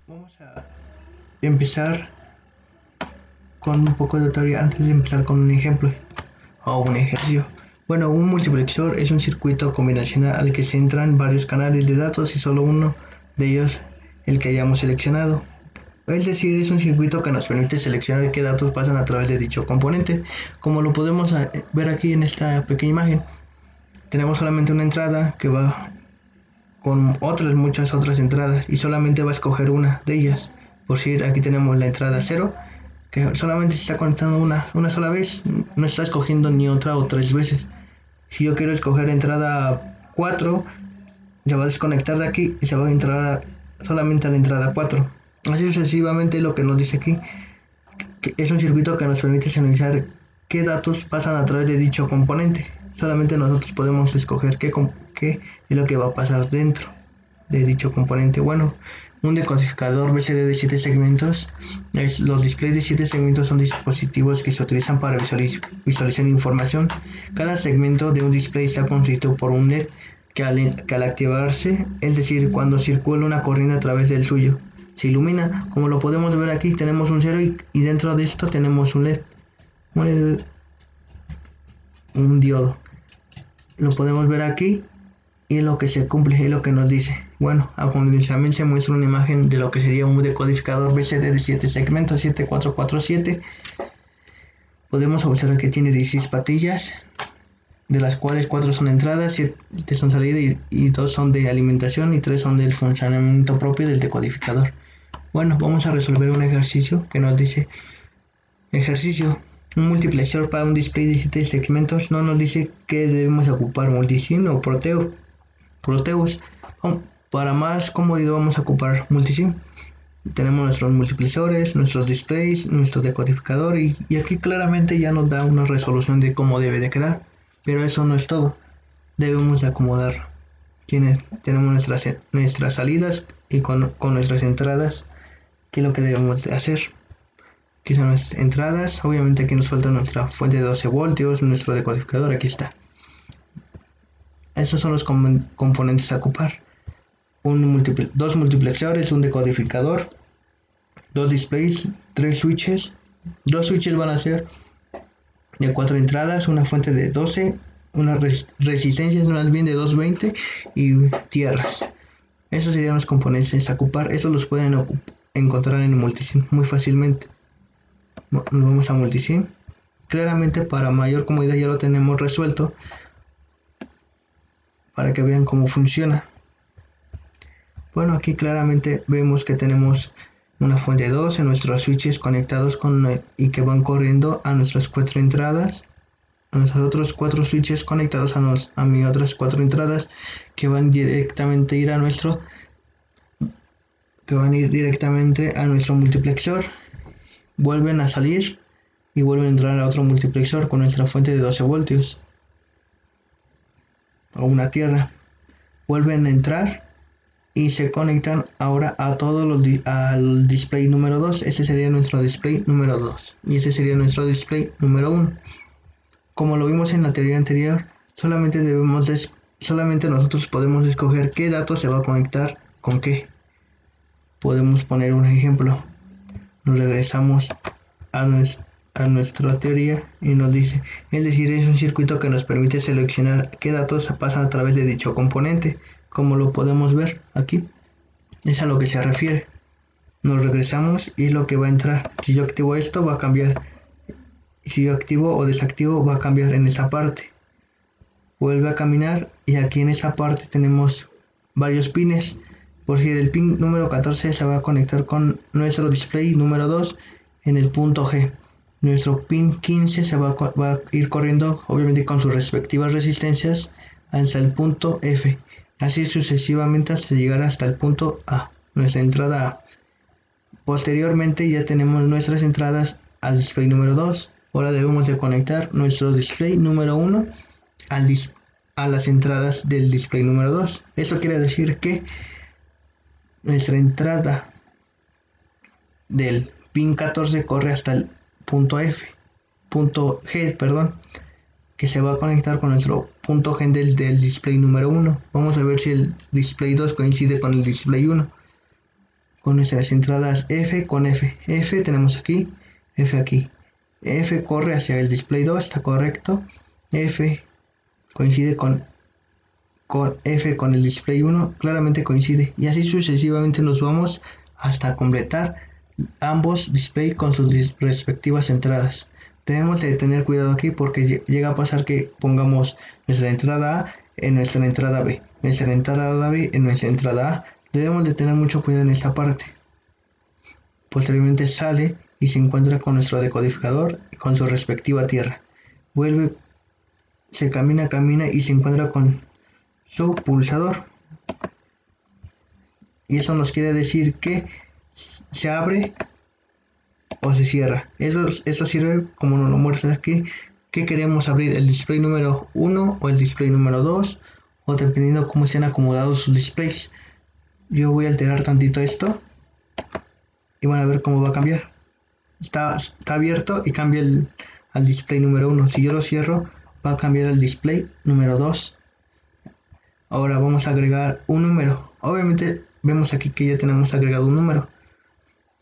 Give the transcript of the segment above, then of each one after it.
Vamos a empezar con un poco de teoría antes de empezar con un ejemplo o un ejercicio. Bueno, un multiplexor es un circuito combinacional al que se entran varios canales de datos y solo uno de ellos el que hayamos seleccionado. Es decir, es un circuito que nos permite seleccionar qué datos pasan a través de dicho componente. Como lo podemos ver aquí en esta pequeña imagen, tenemos solamente una entrada que va con muchas otras entradas y solamente va a escoger una de ellas. Por si aquí tenemos la entrada 0, que solamente se está conectando una sola vez, no está escogiendo ni otra o tres veces. Si yo quiero escoger entrada 4, se va a desconectar de aquí y se va a entrar solamente a la entrada 4. Así sucesivamente, lo que nos dice aquí, que es un circuito que nos permite seleccionar qué datos pasan a través de dicho componente. Solamente nosotros podemos escoger qué es lo que va a pasar dentro de dicho componente. Bueno, un decodificador BCD de 7 segmentos. Los displays de 7 segmentos son dispositivos que se utilizan para visualizar información. Cada segmento de un display está constituido por un LED que al activarse, es decir, cuando circula una corriente a través del suyo, se ilumina. Como lo podemos ver aquí, tenemos un 0 y dentro de esto tenemos un LED, un diodo. Lo podemos ver aquí y lo que se cumple es lo que nos dice. Bueno, a continuación se muestra una imagen de lo que sería un decodificador BCD de 7 segmentos 7447. Podemos observar que tiene 16 patillas, de las cuales 4 son entradas, 7 son salida y 2 son de alimentación y 3 son del funcionamiento propio del decodificador. Bueno, vamos a resolver un ejercicio que nos dice: ejercicio, un multiplexor para un display de 7 segmentos. No nos dice qué debemos ocupar, multisim o Proteus. Para más comodidad vamos a ocupar multisim. Tenemos nuestros multiplexores, nuestros displays, nuestro decodificador y aquí claramente ya nos da una resolución de cómo debe de quedar. Pero eso no es todo. Debemos de acomodar. Tenemos nuestras salidas y con nuestras entradas, qué es lo que debemos de hacer. Aquí son nuestras entradas. Obviamente aquí nos falta nuestra fuente de 12 voltios, nuestro decodificador, aquí está. Esos son los componentes a ocupar. Dos multiplexores, un decodificador, dos displays, tres switches. Dos switches van a ser de 4 entradas, una fuente de 12, unas resistencias más bien de 220 y tierras. Esos serían los componentes a ocupar. Esos los pueden encontrar en el multisim muy fácilmente. Nos vamos a multisim. Claramente, para mayor comodidad ya lo tenemos resuelto para que vean cómo funciona. Bueno, aquí claramente vemos que tenemos una fuente 2 en nuestros switches conectados y que van corriendo a nuestras 4 entradas, a nuestros otros 4 switches conectados a mis otras 4 entradas que van directamente a nuestro multiplexor, vuelven a salir y vuelven a entrar a otro multiplexor con nuestra fuente de 12 voltios o una tierra, vuelven a entrar y se conectan ahora a al display número 2. Ese sería nuestro display número 2 y ese sería nuestro display número 1. Como lo vimos en la teoría anterior, solamente nosotros podemos escoger qué datos se va a conectar con qué. Podemos poner un ejemplo. Nos regresamos a nuestra teoría y nos dice, es decir, es un circuito que nos permite seleccionar qué datos pasan a través de dicho componente, como lo podemos ver aquí. Es a lo que se refiere. Nos regresamos y lo que va a entrar. Si yo activo esto, va a cambiar. Si yo activo o desactivo, va a cambiar en esa parte. Vuelve a caminar y aquí en esa parte tenemos varios pines. Por si el pin número 14 se va a conectar con nuestro display número 2 en el punto G. Nuestro pin 15 va a ir corriendo, obviamente con sus respectivas resistencias, hasta el punto F. Así sucesivamente hasta llegar hasta el punto A, nuestra entrada A. Posteriormente ya tenemos nuestras entradas al display número 2. Ahora debemos de conectar nuestro display número 1 a las entradas del display número 2. Eso quiere decir que nuestra entrada del pin 14 corre hasta el punto G, perdón, que se va a conectar con nuestro punto G del display número 1. Vamos a ver si el display 2 coincide con el display 1. con nuestras entradas F con F. F tenemos aquí, F aquí. F corre hacia el display 2, está correcto. F coincide con F con el display 1, claramente coincide. Y así sucesivamente nos vamos hasta completar ambos display con sus respectivas entradas. Debemos de tener cuidado aquí porque llega a pasar que pongamos nuestra entrada A en nuestra entrada B, nuestra entrada B en nuestra entrada A. Debemos de tener mucho cuidado en esta parte. Posteriormente sale y se encuentra con nuestro decodificador con su respectiva tierra. Vuelve, se camina y se encuentra con su pulsador. Y eso nos quiere decir que se abre o se cierra. Eso sirve como nos lo muestra aquí, que queremos abrir el display número 1 o el display número 2, o dependiendo cómo sean acomodados sus displays. Yo voy a alterar tantito esto y van a ver cómo va a cambiar. Está abierto y cambia al display número 1. Si yo lo cierro, va a cambiar al display número 2. Ahora vamos a agregar un número. Obviamente vemos aquí que ya tenemos agregado un número.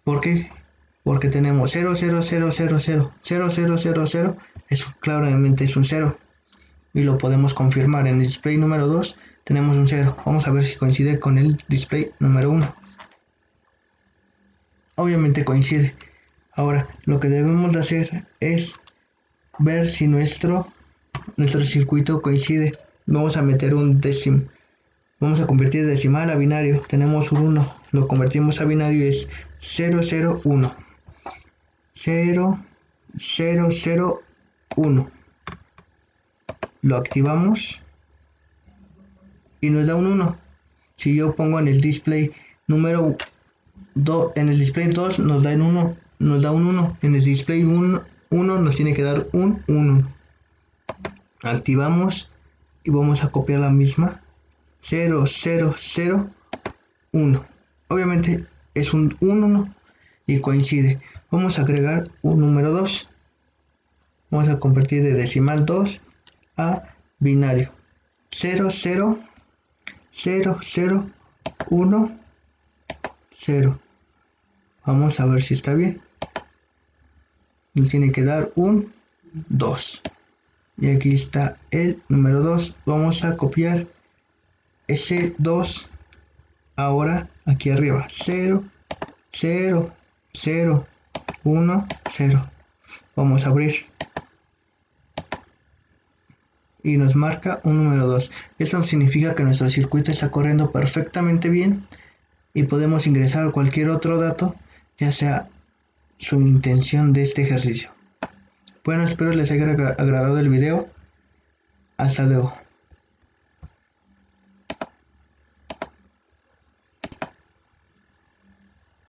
¿Por qué? Porque tenemos 0, 0, 0, 0, 0, 0, 0, 0, 0, eso claramente es un 0 y lo podemos confirmar. En el display número 2 tenemos un 0, vamos a ver si coincide con el display número 1. Obviamente coincide. Ahora lo que debemos de hacer es ver si nuestro circuito coincide. Vamos a meter un décimo, vamos a convertir decimal a binario. Tenemos un 1, lo convertimos a binario y es 0, 0, 1. 0, 0, 0, 1. Lo activamos y nos da un 1. Si yo pongo en el display número 2, en el display 2 nos da un 1, en el display 1 nos tiene que dar un 1. Activamos y vamos a copiar la misma 0, 0, 0, 1. Obviamente es un 1 y coincide. Vamos a agregar un número 2. Vamos a convertir de decimal 2 a binario. 0, 0, 0, 0, 1, 0. Vamos a ver si está bien. Nos tiene que dar un 2. Y aquí está el número 2. Vamos a copiar ese 2 ahora aquí arriba. 0, 0, 0, 1, 0. Vamos a abrir. Y nos marca un número 2. Eso significa que nuestro circuito está corriendo perfectamente bien y podemos ingresar cualquier otro dato, ya sea su intención de este ejercicio. Bueno, espero les haya agradado el video. Hasta luego.